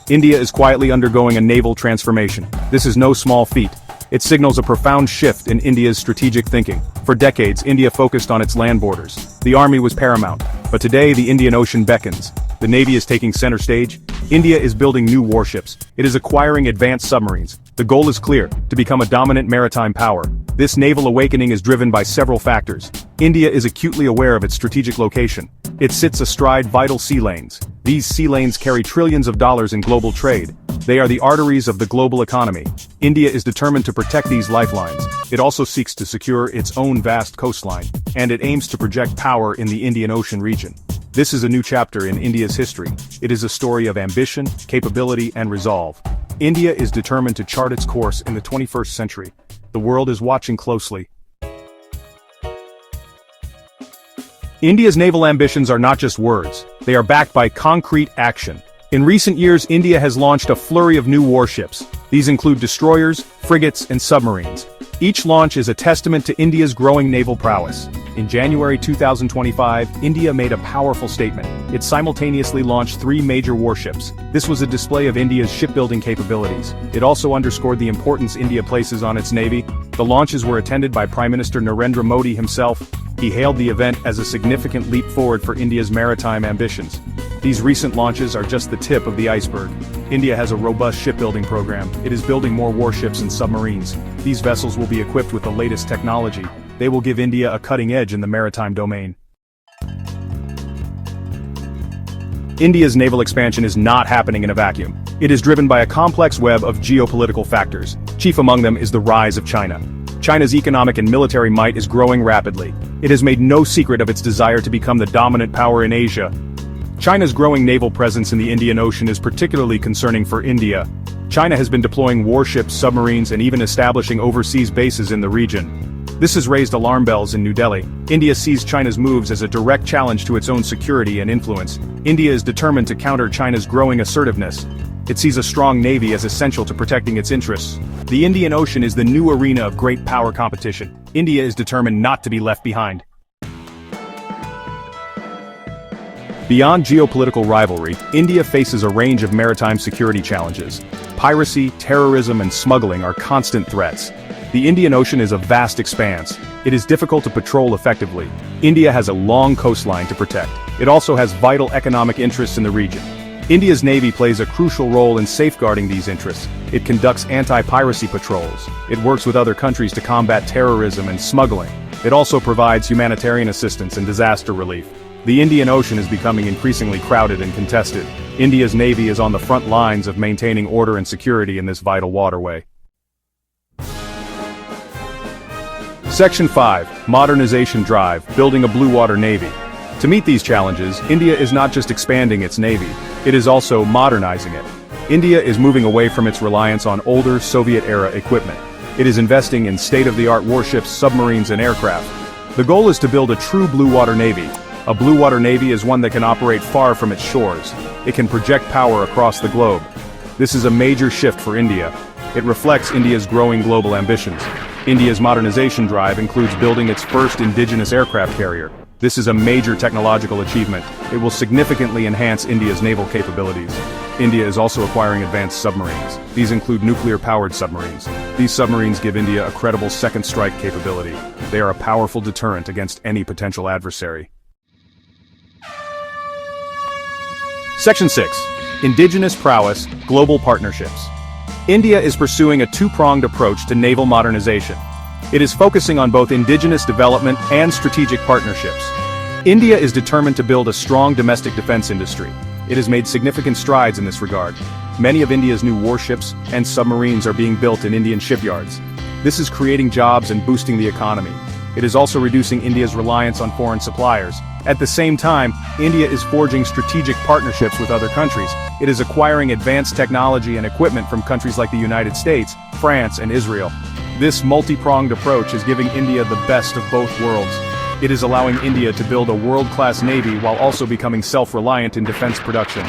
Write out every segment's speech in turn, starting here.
India is quietly undergoing a naval transformation. This is no small feat. It signals a profound shift in India's strategic thinking. For decades, India focused on its land borders. The army was paramount. But today, the Indian Ocean beckons. The Navy is taking center stage. India is building new warships. It is acquiring advanced submarines. The goal is clear: to become a dominant maritime power. This naval awakening is driven by several factors. India is acutely aware of its strategic location. It sits astride vital sea lanes. These sea lanes carry trillions of dollars in global trade. They are the arteries of the global economy. India is determined to protect these lifelines. It also seeks to secure its own vast coastline, and it aims to project power in the Indian Ocean region. This is a new chapter in India's history. It is a story of ambition, capability, and resolve. India is determined to chart its course in the 21st century. The world is watching closely. India's naval ambitions are not just words. They are backed by concrete action. In recent years, India has launched a flurry of new warships. These include destroyers, frigates, and submarines. Each launch is a testament to India's growing naval prowess. In January 2025, India made a powerful statement. It simultaneously launched 3 major warships. This was a display of India's shipbuilding capabilities. It also underscored the importance India places on its navy. The launches were attended by Prime Minister Narendra Modi himself. He hailed the event as a significant leap forward for India's maritime ambitions. These recent launches are just the tip of the iceberg. India has a robust shipbuilding program. It is building more warships and submarines. These vessels will be equipped with the latest technology. They will give India a cutting edge in the maritime domain. India's naval expansion is not happening in a vacuum. It is driven by a complex web of geopolitical factors. Chief among them is the rise of China. China's economic and military might is growing rapidly. It has made no secret of its desire to become the dominant power in Asia. China's growing naval presence in the Indian Ocean is particularly concerning for India. China has been deploying warships, submarines, and even establishing overseas bases in the region. This has raised alarm bells in New Delhi. India sees China's moves as a direct challenge to its own security and influence. India is determined to counter China's growing assertiveness. It sees a strong navy as essential to protecting its interests. The Indian Ocean is the new arena of great power competition. India is determined not to be left behind. Beyond geopolitical rivalry, India faces a range of maritime security challenges. Piracy, terrorism, and smuggling are constant threats. The Indian Ocean is a vast expanse. It is difficult to patrol effectively. India has a long coastline to protect. It also has vital economic interests in the region. India's Navy plays a crucial role in safeguarding these interests. It conducts anti-piracy patrols. It works with other countries to combat terrorism and smuggling. It also provides humanitarian assistance and disaster relief. The Indian Ocean is becoming increasingly crowded and contested. India's Navy is on the front lines of maintaining order and security in this vital waterway. Section 5. Modernization Drive, Building a Blue Water Navy. To meet these challenges, India is not just expanding its navy, it is also modernizing it. India is moving away from its reliance on older Soviet-era equipment. It is investing in state-of-the-art warships, submarines, and aircraft. The goal is to build a true blue water navy. A blue water navy is one that can operate far from its shores. It can project power across the globe. This is a major shift for India. It reflects India's growing global ambitions. India's modernization drive includes building its first indigenous aircraft carrier. This is a major technological achievement. It will significantly enhance India's naval capabilities. India is also acquiring advanced submarines. These include nuclear-powered submarines. These submarines give India a credible second strike capability. They are a powerful deterrent against any potential adversary. Section 6. Indigenous Prowess, Global Partnerships. India is pursuing a two-pronged approach to naval modernization. It is focusing on both indigenous development and strategic partnerships. India is determined to build a strong domestic defense industry. It has made significant strides in this regard. Many of India's new warships and submarines are being built in Indian shipyards. This is creating jobs and boosting the economy. It is also reducing India's reliance on foreign suppliers. At the same time, India is forging strategic partnerships with other countries. It is acquiring advanced technology and equipment from countries like the United States, France, and Israel. This multi-pronged approach is giving India the best of both worlds. It is allowing India to build a world-class navy while also becoming self-reliant in defense production.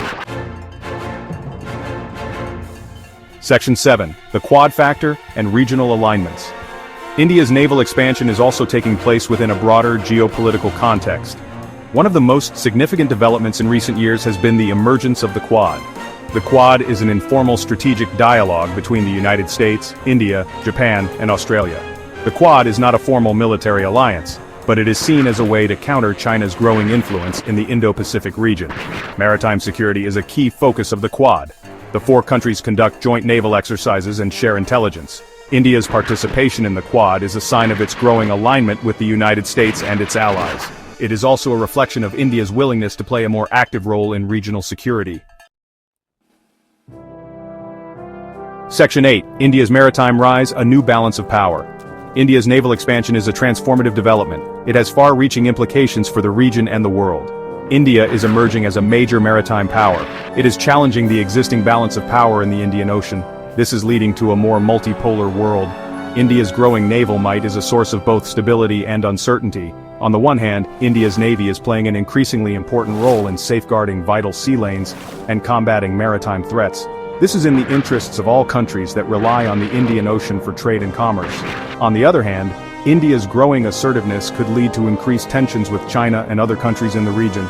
Section 7. The Quad Factor and Regional Alignments. India's naval expansion is also taking place within a broader geopolitical context. One of the most significant developments in recent years has been the emergence of the Quad. The Quad is an informal strategic dialogue between the United States, India, Japan, and Australia. The Quad is not a formal military alliance, but it is seen as a way to counter China's growing influence in the Indo-Pacific region. Maritime security is a key focus of the Quad. The four countries conduct joint naval exercises and share intelligence. India's participation in the Quad is a sign of its growing alignment with the United States and its allies. It is also a reflection of India's willingness to play a more active role in regional security. Section 8. India's Maritime Rise, a new balance of power. India's naval expansion is a transformative development. It has far-reaching implications for the region and the world. India is emerging as a major maritime power. It is challenging the existing balance of power in the Indian Ocean. This is leading to a more multipolar world. India's growing naval might is a source of both stability and uncertainty. On the one hand, India's navy is playing an increasingly important role in safeguarding vital sea lanes and combating maritime threats. This is in the interests of all countries that rely on the Indian Ocean for trade and commerce. On the other hand, India's growing assertiveness could lead to increased tensions with China and other countries in the region.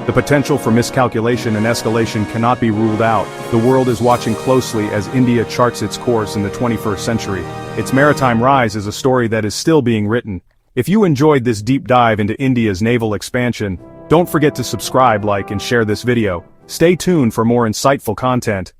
The potential for miscalculation and escalation cannot be ruled out. The world is watching closely as India charts its course in the 21st century. Its maritime rise is a story that is still being written. If you enjoyed this deep dive into India's naval expansion, don't forget to subscribe, like, and share this video. Stay tuned for more insightful content.